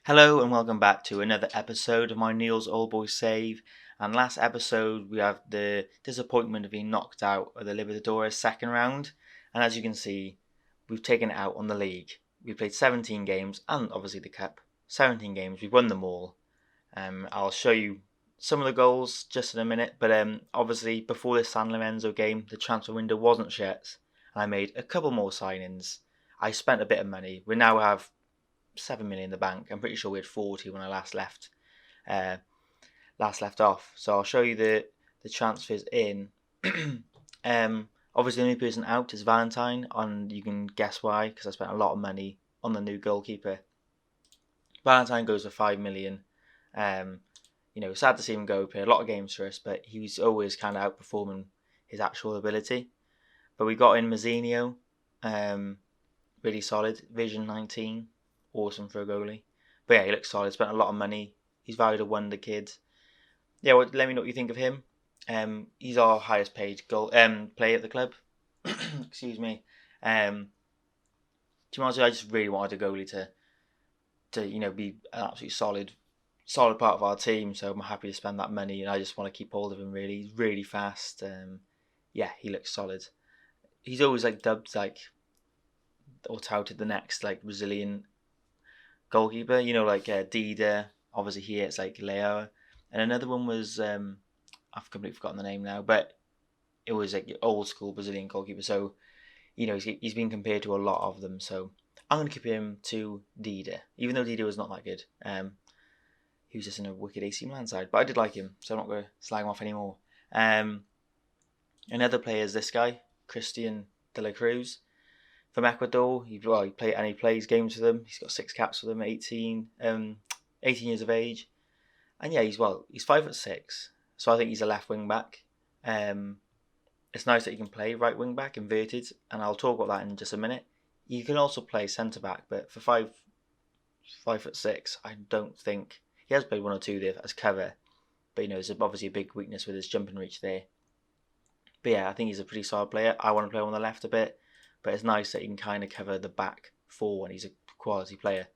Hello and welcome back to another episode of my Newell's Old Boy Save. And last episode we have the disappointment of being knocked out of the Libertadores second round. And as you can see, we've taken it out on the league. We played 17 games and obviously the cup. 17 games, we've won them all. I'll show you some of the goals just in a minute. But obviously before this San Lorenzo game, the transfer window wasn't shut. And I made a couple more signings. I spent a bit of money. We now have 7 million in the bank. I'm pretty sure we had 40 when I last left off. So I'll show you the transfers in. Obviously the only person out is Valentine, and you can guess why, because I spent a lot of money on the new goalkeeper. Valentine goes for 5 million. Sad to see him go. Play a lot of games for us, but he was always kind of outperforming his actual ability. But we got in Mazzinho, really solid. Vision 19. Awesome for a goalie. But yeah, he looks solid. Spent a lot of money. He's valued a wonder kid. Yeah, well, let me know what you think of him. He's our highest paid player at the club. Excuse me. To be honest, I just really wanted a goalie to be an absolutely solid part of our team. So I'm happy to spend that money, and I just want to keep hold of him. Really, he's really fast. Yeah, he looks solid. He's always dubbed or touted the next Brazilian goalkeeper, Dida. Obviously here it's Leo, and another one was I've completely forgotten the name now, but it was old school Brazilian goalkeeper. So he's been compared to a lot of them. So I'm going to compare him to Dida, even though Dida was not that good. He was just in a wicked AC Milan side, but I did like him, so I'm not going to slag him off anymore. Another player is this guy, Christian de la Cruz. From Ecuador, he plays games for them. He's got 6 caps for them, 18 years of age, and yeah, he's 5'6", so I think he's a left wing back. It's nice that he can play right wing back, inverted, and I'll talk about that in just a minute. You can also play centre back, but for 5'6", I don't think he has played 1 or 2 there as cover, but there's obviously a big weakness with his jumping reach there. But yeah, I think he's a pretty solid player. I want to play him on the left a bit. But it's nice that he can kind of cover the back 4 when he's a quality player.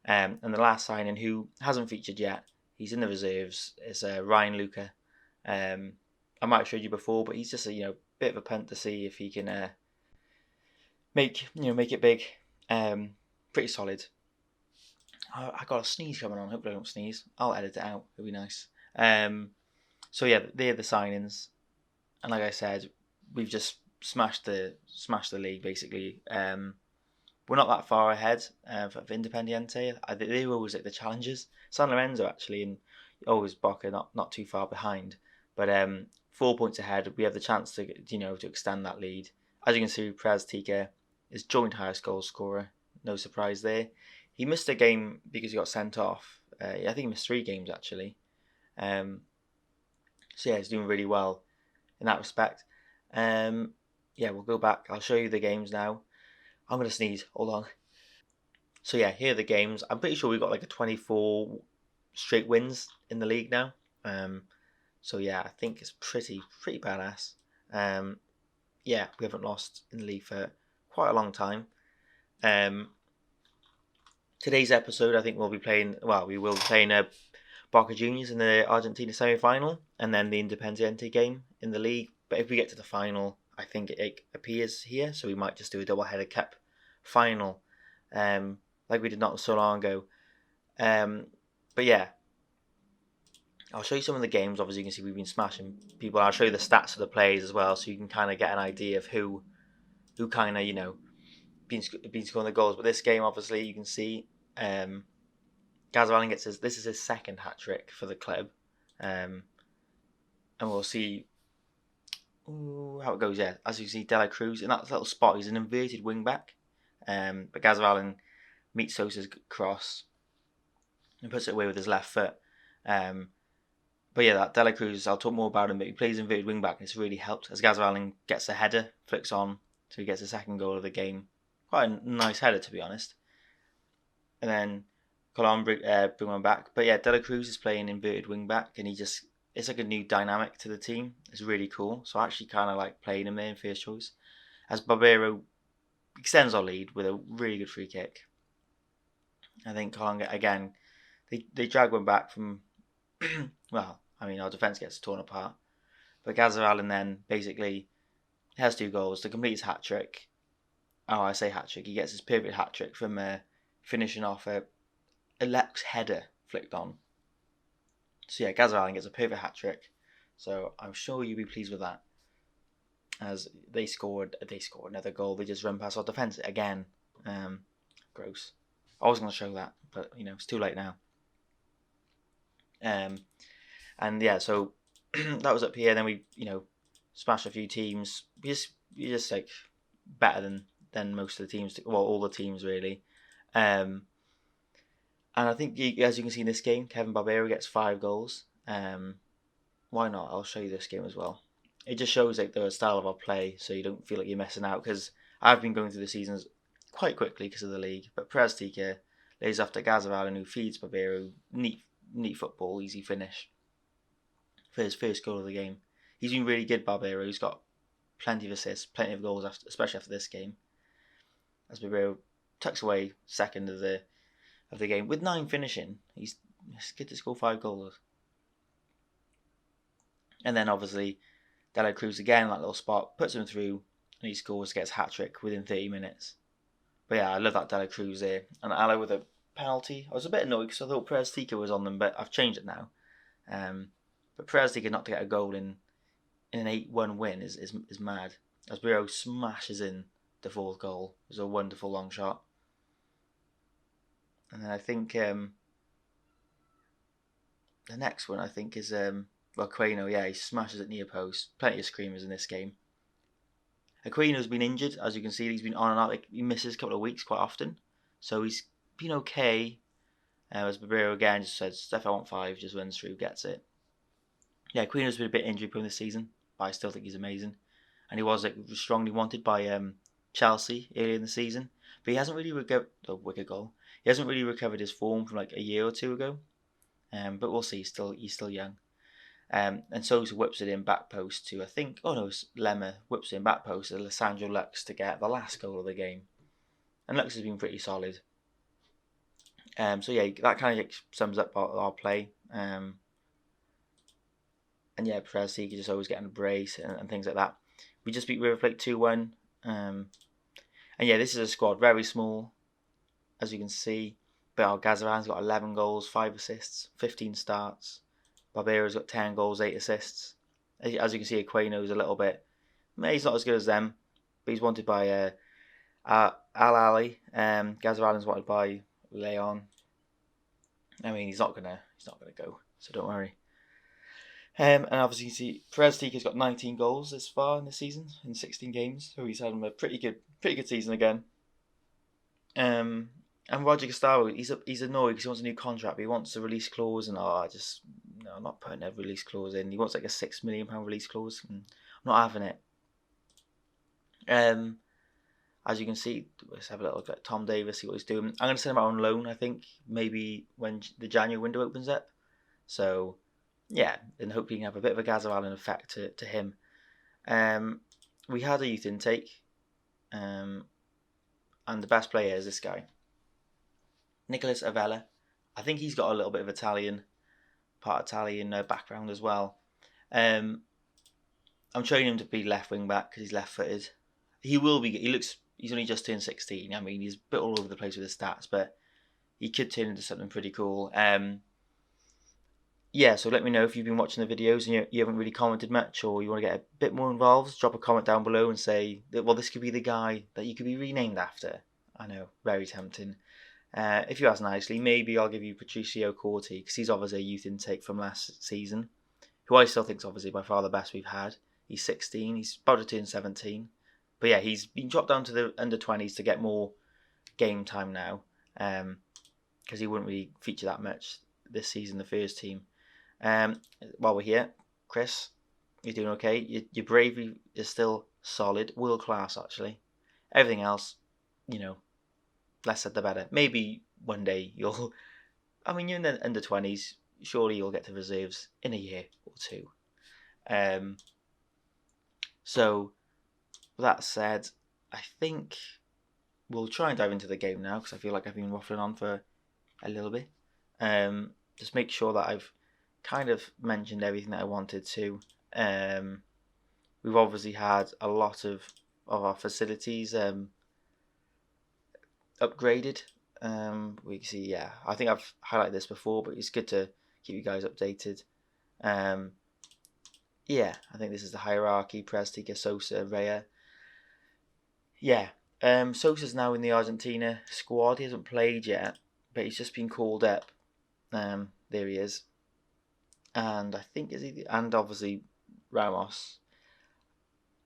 And the last signing, who hasn't featured yet, he's in the reserves, is Ryan Luca. I might have showed you before, but he's just a bit of a punt to see if he can make it big. Pretty solid. I got a sneeze coming on. Hopefully I don't sneeze. I'll edit it out. It'll be nice. So yeah, they're the signings, and like I said, we've just smashed the league basically. We're not that far ahead for Independiente. They were always the challengers. San Lorenzo actually, and always Boca not too far behind. But 4 points ahead, we have the chance to to extend that lead. As you can see, Praz Tika is joint highest goal scorer. No surprise there. He missed a game because he got sent off. I think he missed 3 games actually. So yeah, he's doing really well in that respect. Yeah, we'll go back. I'll show you the games now. I'm going to sneeze. Hold on. So yeah, here are the games. I'm pretty sure we've got a 24 straight wins in the league now. So yeah, I think it's pretty badass. Yeah, we haven't lost in the league for quite a long time. Today's episode, I think we will be playing Boca Juniors in the Argentina semi-final, and then the Independiente game in the league. But if we get to the final, I think it appears here, so we might just do a double-headed cup final, like we did not so long ago. But yeah, I'll show you some of the games. Obviously, you can see we've been smashing people. I'll show you the stats of the players as well, so you can kind of get an idea of who kind of been scoring the goals. But this game, obviously, you can see Gazzavalin this is his second hat trick for the club, and we'll see how it goes. Yeah, as you see, De La Cruz in that little spot, he's an inverted wing back, but Gazzavalin meets Sosa's cross and puts it away with his left foot. But yeah, that De La Cruz, I'll talk more about him, but he plays inverted wing back, and it's really helped as Gazzavalin gets a header, flicks on, so he gets the second goal of the game. Quite a nice header, to be honest. And then Colon bring one back. But yeah, De La Cruz is playing inverted wing back, and it's like a new dynamic to the team. It's really cool. So I actually kind of like playing him there in first choice. As Barbero extends our lead with a really good free kick. I think Colin, again, they drag one back from, well, I mean, our defence gets torn apart. But Gazzavalin then basically has 2 goals to complete his hat-trick. Oh, I say hat-trick. He gets his perfect hat-trick from finishing off a Lex header flicked on. So yeah, Gazzavalin gets a perfect hat-trick. So I'm sure you'll be pleased with that. As they scored another goal. They just run past our defence again. Gross. I was going to show that, but it's too late now. And yeah, so that was up here. Then we smashed a few teams. You're just like better than most of the teams. Well, all the teams really. And I think as you can see in this game, Kevin Barbero gets 5 goals. Why not? I'll show you this game as well. It just shows like the style of our play, so you don't feel like you're messing out. Because I've been going through the seasons quite quickly because of the league. But Perez Tika lays off to Gazzavalin, who feeds Barbero. Neat football, easy finish for his first goal of the game. He's been really good, Barbero. He's got plenty of assists, plenty of goals, especially after this game. As Barbero tucks away second of the game with 9 finishing. He's good to score 5 goals. And then obviously De La Cruz again, that little spot, puts him through, and he scores, gets a hat-trick within 30 minutes. But yeah, I love that De La Cruz there. And Allo with a penalty. I was a bit annoyed because I thought Perez Tika was on them, but I've changed it now. But Perez Tika not to get a goal in an 8-1 win is mad. As Biro smashes in the 4th goal. It was a wonderful long shot. And then I think the next one I think is Aquino. Yeah, he smashes at near post. Plenty of screamers in this game. Aquino's been injured, as you can see. He's been on and out. Like, he misses a couple of weeks quite often, so he's been okay. As Barbero again just says, Steph, I want 5, just runs through, gets it. Yeah, Aquino's been a bit injury prone this season, but I still think he's amazing. And he was strongly wanted by Chelsea earlier in the season, but he hasn't really recovered. Oh, wicked goal! He hasn't really recovered his form from like a year or 2 ago. But we'll see. He's still young. And Sosa whips it in back post to, I think, it's Lemmer whips it in back post to Alessandro Lux to get the last goal of the game. And Lux has been pretty solid. So yeah, that kind of sums up our play. And yeah, Perez Tika just always getting a brace and things like that. We just beat River Plate 2-1. And yeah, this is a squad very small, as you can see. But our Gazzaran's got 11 goals, 5 assists, 15 starts. Barbero's got 10 goals, 8 assists. As you can see, Aquino's a little bit. He's not as good as them, but he's wanted by Al Ali. Gazzaran's wanted by Leon. I mean, he's not gonna go, so don't worry. And obviously you can see Perez Tika's got 19 goals this far in the season in 16 games, so he's had a pretty good season again. And Roger Gustavo, he's annoyed because he wants a new contract, but he wants a release clause, and I'm not putting a release clause in. He wants like a £6 million release clause, and I'm not having it. As you can see, let's have a little look at Tom Davis, see what he's doing. I'm going to send him out on loan, I think, maybe when the January window opens up. So, yeah, and hopefully you can have a bit of a Gazzavalin effect to him. We had a youth intake, and the best player is this guy, Nicholas Avella. I think he's got a little bit of Italian background as well. I'm training him to be left wing back because he's left footed. He will be. He's only just turned 16. I mean, he's a bit all over the place with his stats, but he could turn into something pretty cool. Yeah, so let me know if you've been watching the videos and you haven't really commented much, or you want to get a bit more involved. Drop a comment down below and say that, well, this could be the guy that you could be renamed after. I know, very tempting. If you ask nicely, maybe I'll give you Patricio Corti, because he's obviously a youth intake from last season, who I still think is obviously by far the best we've had. He's 16, he's about to turn 17. But yeah, he's been dropped down to the under-20s to get more game time now, because he wouldn't really feature that much this season, the first team. While we're here, Chris, you're doing okay. Your bravery is still solid, world class actually. Everything else, less said the better. Maybe one day you're in the under 20s. Surely you'll get to reserves in a year or 2. So that said, I think we'll try and dive into the game now, because I feel like I've been waffling on for a little bit. Just make sure that I've kind of mentioned everything that I wanted to. We've obviously had a lot of our facilities upgraded. We can see, I think I've highlighted this before, but it's good to keep you guys updated. I think this is the hierarchy: Perez, Tika, Sosa, Rea. Sosa's now in the Argentina squad. He hasn't played yet, but he's just been called up. There he is. And I think and obviously Ramos.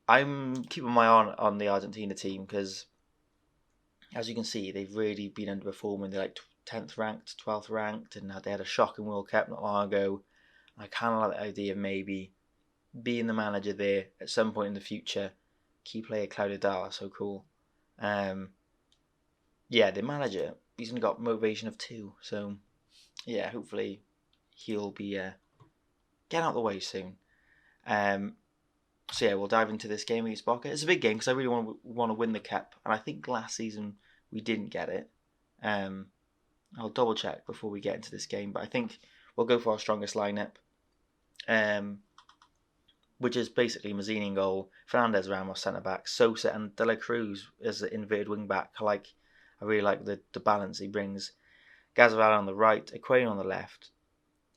I'm keeping my eye on the Argentina team because, as you can see, they've really been underperforming. They're like 10th ranked, 12th ranked, and they had a shocking World Cup not long ago. I kind of like the idea of maybe being the manager there at some point in the future. Key player Claudio Dalla, so cool. The manager, he's only got motivation of 2, so hopefully he'll be getting out of the way soon. We'll dive into this game against Boca. It's a big game because I really want to win the cup, and I think last season we didn't get it. I'll double check before we get into this game, but I think we'll go for our strongest lineup, which is basically Mazzini in goal, Fernandez, Ramos centre back, Sosa and De La Cruz as the inverted wing back. I really like the balance he brings. Gazaval on the right, Aquino on the left,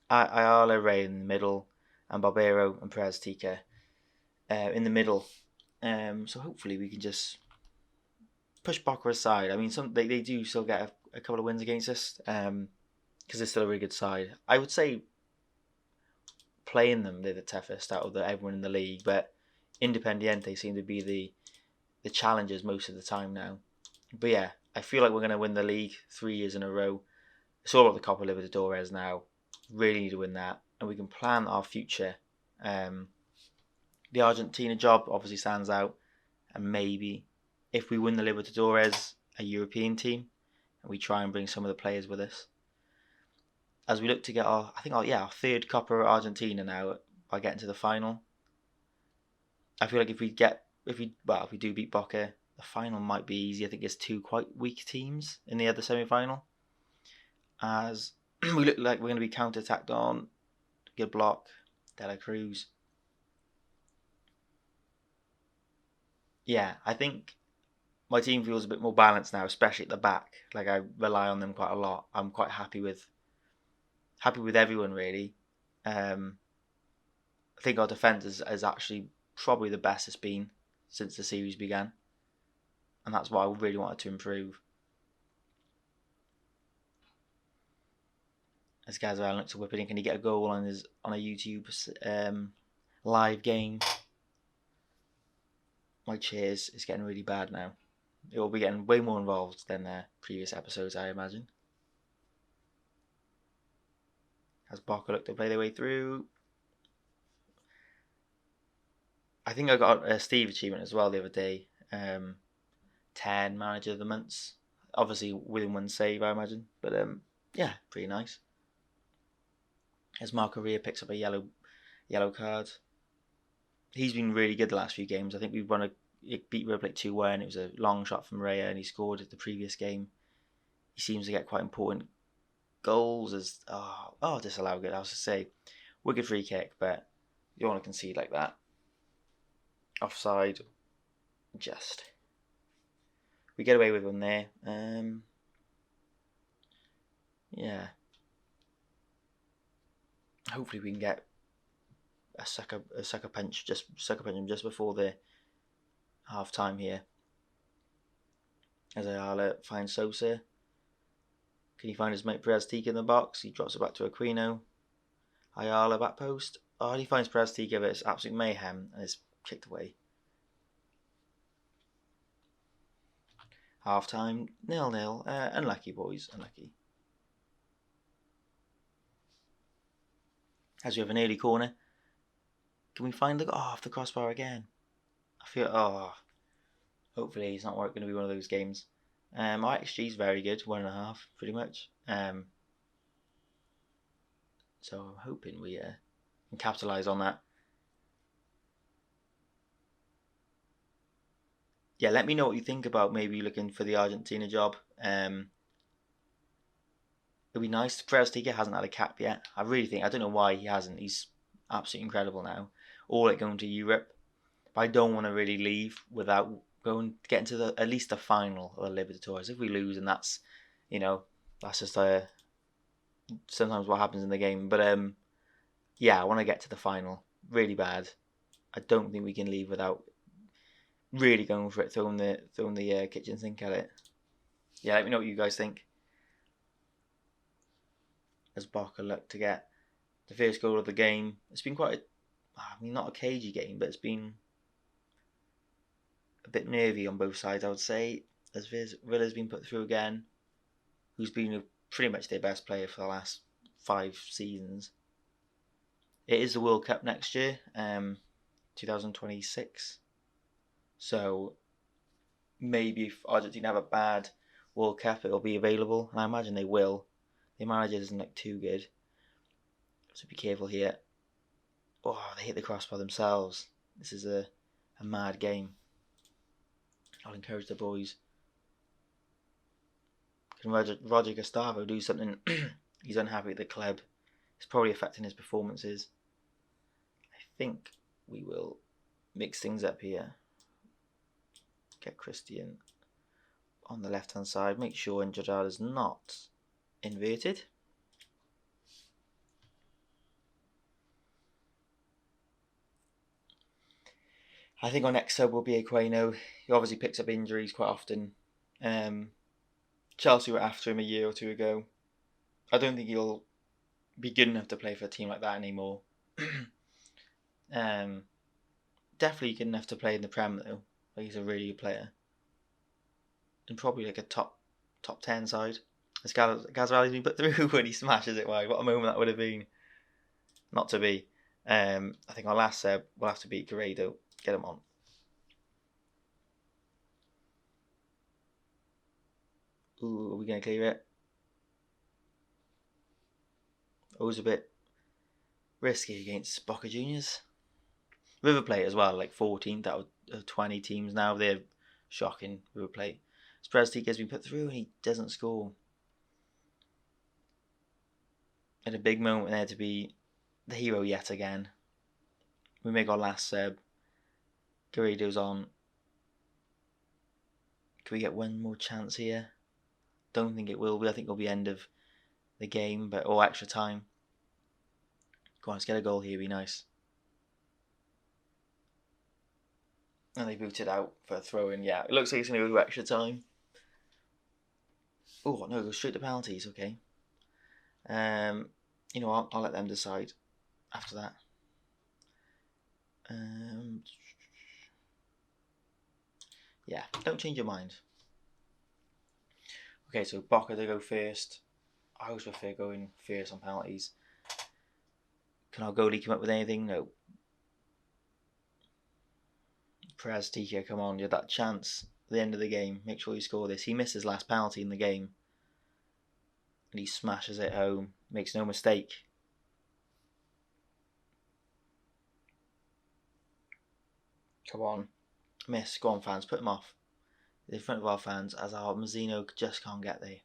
Ayala, Ray in the middle, and Barbero and Perez Tika in the middle. So hopefully we can just push Boca aside. I mean, they do still get a couple of wins against us because they're still a really good side. I would say playing them, they're the toughest out of everyone in the league, but Independiente seem to be the challengers most of the time now. But I feel like we're going to win the league 3 years in a row. It's all about the Copa Libertadores now. Really need to win that, and we can plan our future. The Argentina job obviously stands out, and maybe if we win the Libertadores, a European team, and we try and bring some of the players with us, as we look to get our third Copa Argentina now by getting to the final. I feel like if we do beat Boca, the final might be easy. I think there's 2 quite weak teams in the other semi-final, as we look like we're going to be counter-attacked on. Good block, De La Cruz. I think my team feels a bit more balanced now, especially at the back. Like, I rely on them quite a lot. I'm quite happy with everyone, really. I think our defence is actually probably the best it's been since the series began, and that's what I really wanted to improve. As Gazaval looks to whip it in, can he get a goal on a YouTube live game? My cheers is getting really bad now. It will be getting way more involved than previous episodes, I imagine. As Boca look to play their way through. I think I got a Steve achievement as well the other day. 10 manager of the months. Obviously within 1 save, I imagine. But pretty nice. As Marco Ria picks up a yellow card. He's been really good the last few games. I think we beat River Plate 2-1. It was a long shot from Rea, and he scored at the previous game. He seems to get quite important goals as disallowed. I was to say, wicked free kick, but you don't want to concede like that. Offside, just. We get away with one there. Hopefully we can get a sucker punch him just before the half time here. As Ayala finds Sosa. Can he find his mate Perez Tika in the box? He drops it back to Aquino. Ayala back post. He finds Perez Tika, but it's absolute mayhem and it's kicked away. Half time, 0-0. Unlucky, boys, unlucky. As we have an early corner. Can we find off the crossbar again? I feel, hopefully it's not going to be one of those games. Our XG is very good, 1.5, pretty much. So I'm hoping we can capitalise on that. Let me know what you think about maybe looking for the Argentina job. It It'd be nice. Perez Tika hasn't had a cap yet. I don't know why he hasn't. He's absolutely incredible now. All like going to Europe. But I don't want to really leave without getting to at least the final of the Libertadores. If we lose, and that's just sometimes what happens in the game. But yeah, I want to get to the final really bad. I don't think we can leave without really going for it, throwing the kitchen sink at it. Yeah, let me know what you guys think. As Boca look to get the first goal of the game. It's been not a cagey game, but it's been a bit nervy on both sides, I would say. As Villa's been put through again, who's been pretty much their best player for the last 5 seasons. It is the World Cup next year, 2026. So maybe if Argentina have a bad World Cup, it'll be available, and I imagine they will. The manager isn't too good, so be careful here. Oh, they hit the crossbar themselves. This is a mad game. I'll encourage the boys. Can Roger Gustavo do something? He's unhappy at the club. It's probably affecting his performances. I think we will mix things up here. Get Christian on the left hand side. Make sure Enjadad is not inverted. I think our next sub will be Aquino. He obviously picks up injuries quite often. Chelsea were after him a year or two ago. I don't think he'll be good enough to play for a team like that anymore. Definitely good enough to play in the Prem though. Like, he's a really good player. And probably like a top 10 side. As Gazvali's been put through when he smashes it wide. What a moment that would have been. Not to be. I think our last sub will have to be Guerrero. Get him on. Ooh, are we going to clear it? It was a bit risky against Boca Juniors. River Plate as well, like 14th out of 20 teams now. They're shocking, River Plate. Spreztic has been put through and he doesn't score. At a big moment there to be the hero yet again. We make our last sub. Garrido's on. Can we get one more chance here? Don't think it will be. I think it'll be end of the game, or extra time. Go on, let's get a goal here. Be nice. And they booted out for a throw in. Yeah, it looks like it's going to go to extra time. Oh no, go straight to penalties. Okay. I'll let them decide after that. Yeah, don't change your mind. Okay, so Boca to go first. I always prefer going first on penalties. Can our goalie come up with anything? No. Perez Tika, come on, you had that chance at the end of the game. Make sure you score this. He missed his last penalty in the game. And he smashes it home. Makes no mistake. Come on. Miss. Go on, fans. Put him off. In front of our fans, as our Mazzino just can't get there.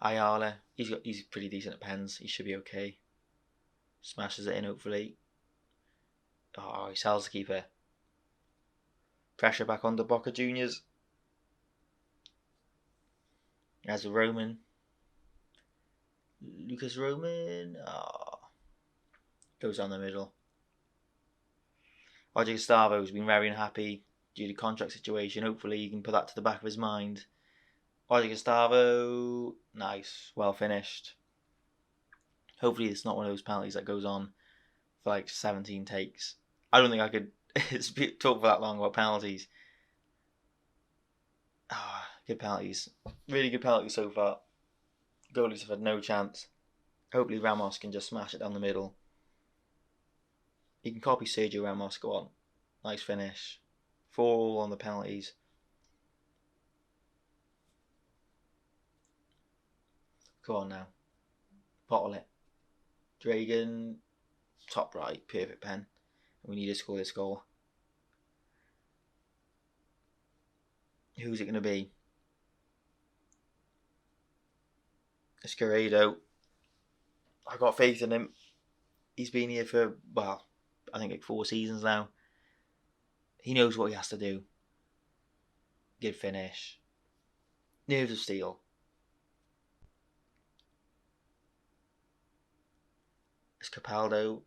Ayala. He's pretty decent at pens. He should be okay. Smashes it in, hopefully. Oh, he sells the keeper. Pressure back on the Boca Juniors. As a Roman. Lucas Roman. Goes down the middle. Roger Gustavo's been very unhappy due to contract situation. Hopefully he can put that to the back of his mind. Roger Gustavo. Nice. Well finished. Hopefully it's not one of those penalties that goes on for like 17 takes. I don't think I could talk for that long about penalties. Good penalties. Really good penalties so far. Goalies have had no chance. Hopefully Ramos can just smash it down the middle. He can copy Sergio Ramos. Go on. Nice finish. 4-4 on the penalties. Go on now. Bottle it. Dragon. Top right. Perfect pen. We need to score this goal. Who's it going to be? Escuredo, I got faith in him. He's been here for, well, I think like 4 seasons now. He knows what he has to do. Good finish. Nerves of steel. It's Capaldo.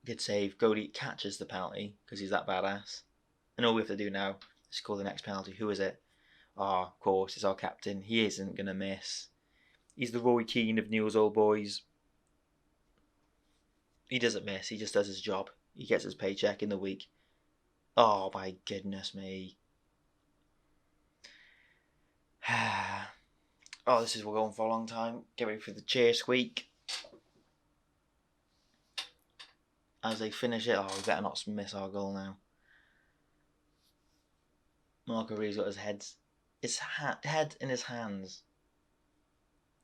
Good save. Goalie catches the penalty because he's that badass. And all we have to do now is score the next penalty. Who is it? Of course, it's our captain. He isn't going to miss. He's the Roy Keane of Newell's old boys. He doesn't miss. He just does his job. He gets his paycheck in the week. Oh, my goodness me. Oh, this is we're going for a long time. Get ready for the chair squeak. As they finish it, we better not miss our goal now. Marco Ree's got his head in his hands.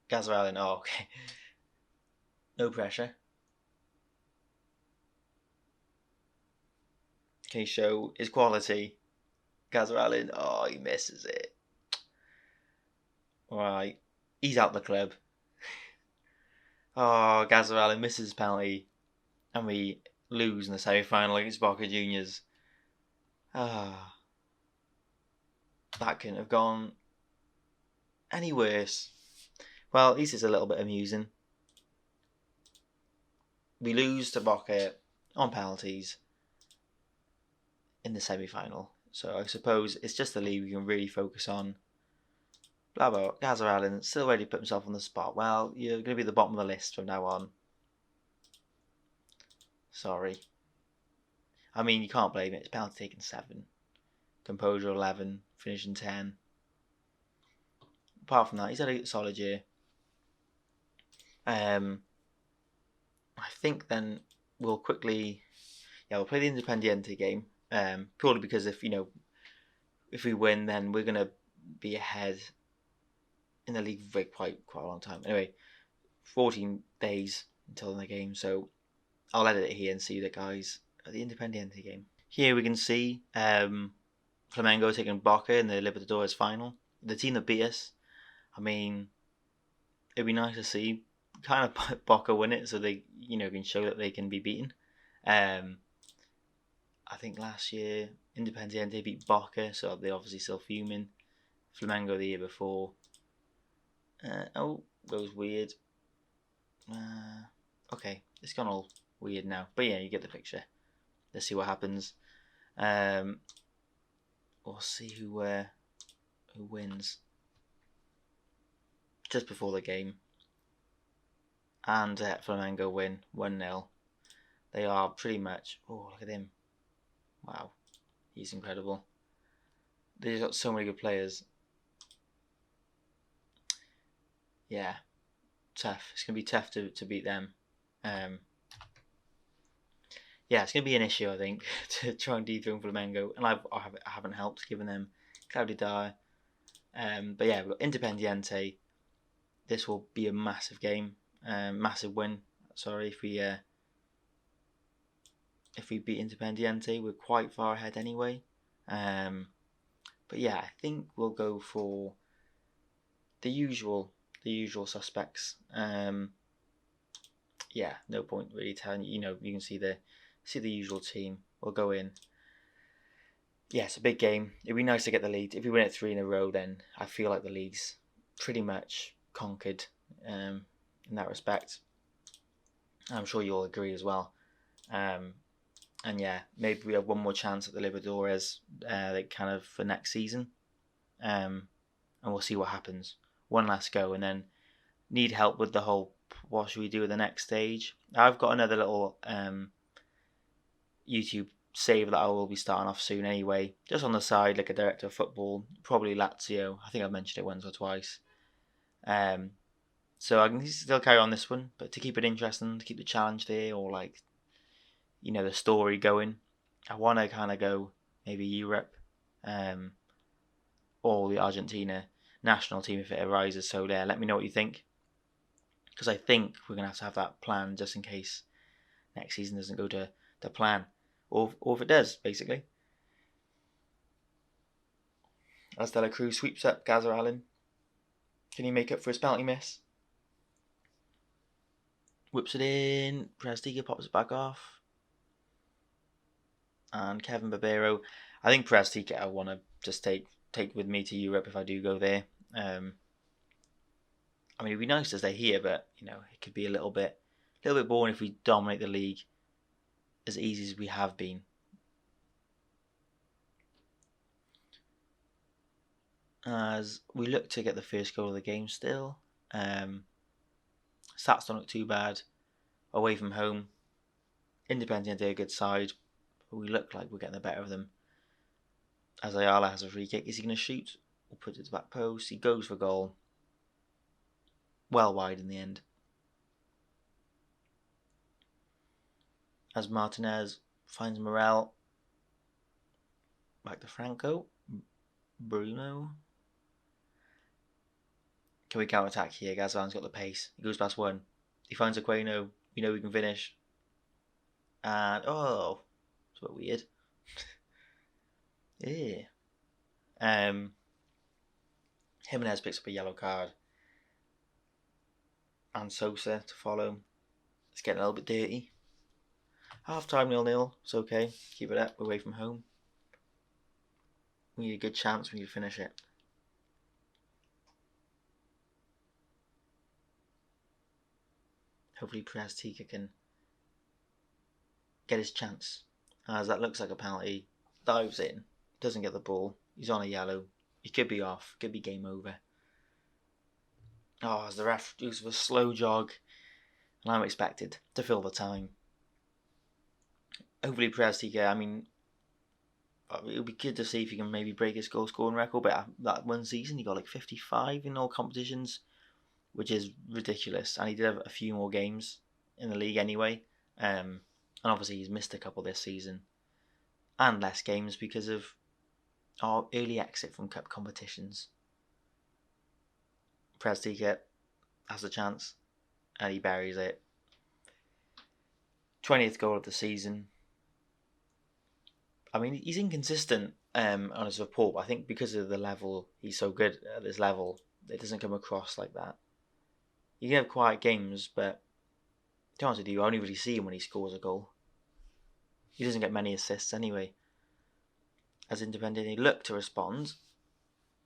Gazaralin, okay. No pressure. Can he show his quality? Gazaralin, he misses it. Right, he's out the club. Gazaralin misses his penalty. And we lose in the semi-final against Boca Juniors. That couldn't have gone any worse. Well, at least it's a little bit amusing. We lose to Boca on penalties in the semi-final. So I suppose it's just the league we can really focus on. Blah blah. Gazaralin still ready to put himself on the spot. Well, you're going to be at the bottom of the list from now on. Sorry. I mean, you can't blame it. It's penalty taken 7. Composure 11. Finishing 10. Apart from that, he's had a solid year. I think then we'll quickly... we'll play the Independiente game. Purely because if we win, then we're going to be ahead in the league for quite a long time. Anyway, 14 days until the game, so I'll edit it here and see the guys at the Independiente game. Here we can see Flamengo taking Boca in the Libertadores final. The team that beat us. I mean, it'd be nice to see kind of Boca win it so they can show that they can be beaten. I think last year Independiente beat Boca, so they're obviously still fuming. Flamengo the year before. Goes weird. Okay, it's gone all weird now, but yeah, you get the picture. Let's see what happens. We'll see who wins just before the game. And Flamengo win 1-0. They are pretty much. Oh, look at him! Wow, he's incredible. They've got so many good players. Yeah, tough. It's gonna be tough to beat them. It's going to be an issue, I think, to try and dethrone Flamengo. And I haven't helped, giving them Cloudy Dyer. But yeah, we've got Independiente. This will be a massive game. Massive win. Sorry, if we beat Independiente, we're quite far ahead anyway. But yeah, I think we'll go for the usual suspects. Yeah, no point really telling you. You can see the usual team. We'll go in. Yeah, it's a big game. It'd be nice to get the lead. If we win it 3 in a row, then I feel like the league's pretty much conquered in that respect. I'm sure you'll agree as well. And yeah, maybe we have one more chance at the Libertadores, kind of for next season. And we'll see what happens. One last go, and then need help with the whole. What should we do at the next stage? I've got another little YouTube save that I will be starting off soon anyway. Just on the side, like a director of football, probably Lazio. I think I've mentioned it once or twice. So I can still carry on this one, but to keep it interesting, to keep the challenge there, or the story going, I want to kind of go maybe Europe, or the Argentina national team if it arises. So yeah, let me know what you think. Because I think we're going to have that plan just in case next season doesn't go to plan. Or if it does, basically. As De La Cruz sweeps up Gazaralin. Can he make up for his penalty miss? Whips it in. Perez-Tika pops it back off. And Kevin Barbero. I think Perez-Tika I want to just take with me to Europe if I do go there. I mean, it'd be nice to stay here, but it could be a little bit boring if we dominate the league as easy as we have been. As we look to get the first goal of the game still. Stats don't look too bad. Away from home. Independiente are a good side, but we look like we're getting the better of them. As Ayala has a free kick. Is he going to shoot? Or put it to the back post? He goes for goal. Well wide in the end. As Martinez finds Morel. Back to Franco. Bruno. Can we counter-attack here? Gazvan's got the pace. He goes past one. He finds Aquino. We know we can finish. And, it's a bit weird. Yeah. Jimenez picks up a yellow card. And Sosa to follow. It's getting a little bit dirty. Half time 0-0. It's okay. Keep it up. We're away from home. We need a good chance. We need to finish it. Hopefully Perez-Tika can get his chance. As that looks like a penalty. Dives in. Doesn't get the ball. He's on a yellow. He could be off. Could be game over. As the ref uses a slow jog. And I'm expected to fill the time. Hopefully Perez-Tika, it would be good to see if he can maybe break his goal scoring record. But that one season he got like 55 in all competitions, which is ridiculous. And he did have a few more games in the league anyway. And obviously he's missed a couple this season. And less games because of our early exit from cup competitions. Perez-Tika has a chance. And he buries it. 20th goal of the season. He's inconsistent on his report, but I think because of the level, he's so good at this level, it doesn't come across like that. You can have quiet games, but to be honest with you, I only really see him when he scores a goal. He doesn't get many assists anyway. As Independiente look to respond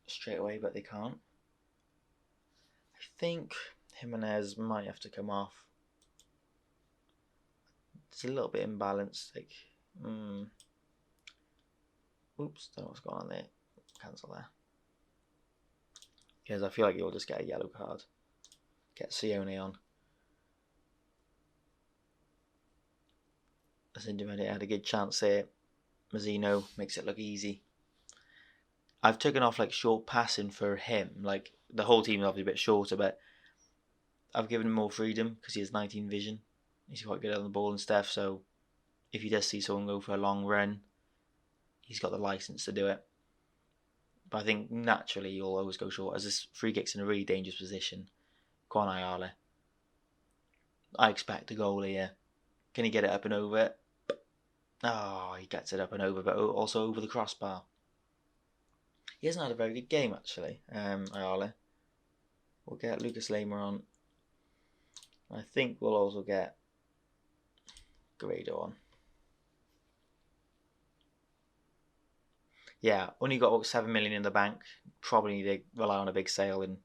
straight away, but they can't. I think Jimenez might have to come off. It's a little bit imbalanced. Oops, don't know what's going on there. Cancel there. Because I feel like you'll just get a yellow card. Get Sione on. As Independiente had a good chance there. Mazzino makes it look easy. I've taken off short passing for him. The whole team is obviously a bit shorter, but I've given him more freedom because he has 19 vision. He's quite good on the ball and stuff, so if he does see someone go for a long run, he's got the license to do it. But I think naturally you'll always go short, as this free kick's in a really dangerous position. Go on, Ayala. I expect a goal here. Can he get it up and over? He gets it up and over, but also over the crossbar. He hasn't had a very good game, actually, Ayala. We'll get Lucas Lema on. I think we'll also get Guerrero on. Yeah, only got 7 million in the bank. Probably need to rely on a big sale and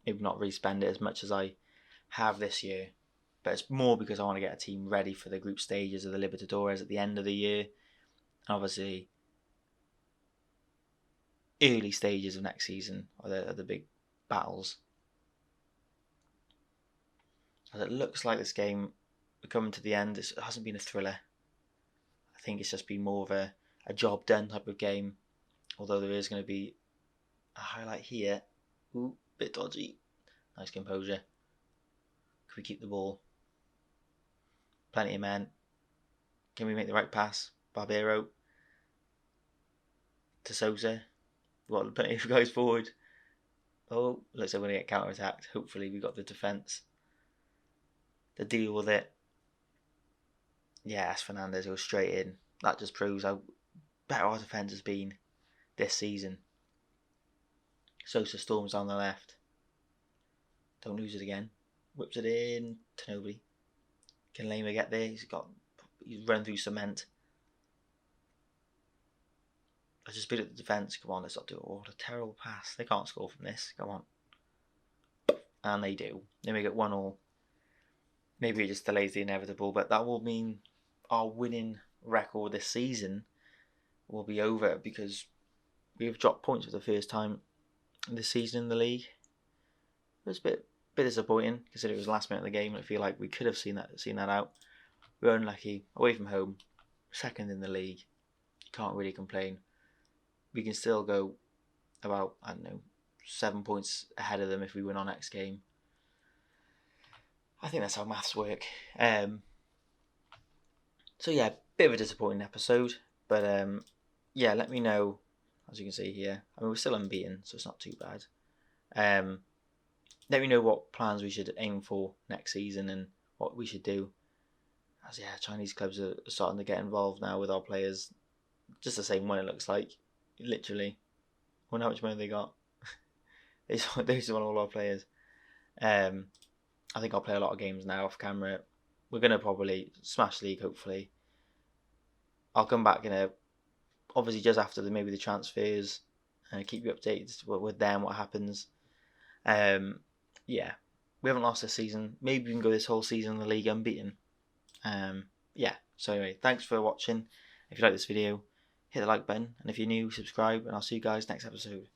maybe not really spend it as much as I have this year. But it's more because I want to get a team ready for the group stages of the Libertadores at the end of the year. And obviously, early stages of next season are the big battles. As it looks like this game, we're coming to the end. It hasn't been a thriller. I think it's just been more of a job done type of game. Although there is going to be a highlight here. Ooh, bit dodgy. Nice composure. Can we keep the ball? Plenty of men. Can we make the right pass? Barbero. To Sosa. We've got plenty of guys forward. Looks like we're going to get counter-attacked. Hopefully we got the defence to deal with it. Yes, Fernandez goes straight in. That just proves how better our defence has been this season. Sosa storms down the left. Don't lose it again. Whips it in to nobody. Can Lima get there? He's running through cement. Let's just beat up the defence. Come on, let's not do it. Oh, what a terrible pass. They can't score from this. Come on. And they do. Then we get 1-1. Maybe it just delays the inevitable, but that will mean our winning record this season will be over because we've dropped points for the first time this season in the league. It was a bit disappointing considering it was the last minute of the game. I feel like we could have seen that out. We were unlucky. Away from home, second in the league. You can't really complain. We can still go about, 7 points ahead of them if we win our next game. I think that's how maths work. So yeah, bit of a disappointing episode, but let me know. As you can see here, we're still unbeaten, so it's not too bad. Let me know what plans we should aim for next season and what we should do. As Chinese clubs are starting to get involved now with our players. Just the same one, it looks like. Literally. I wonder how much money they got. They just want all our players. I think I'll play a lot of games now off camera. We're going to probably smash league, hopefully. I'll come back obviously just after maybe the transfers, keep you updated with them, what happens. We haven't lost this season. Maybe we can go this whole season in the league unbeaten. So anyway, thanks for watching. If you like this video, hit the like button, and if you're new, subscribe, and I'll see you guys next episode.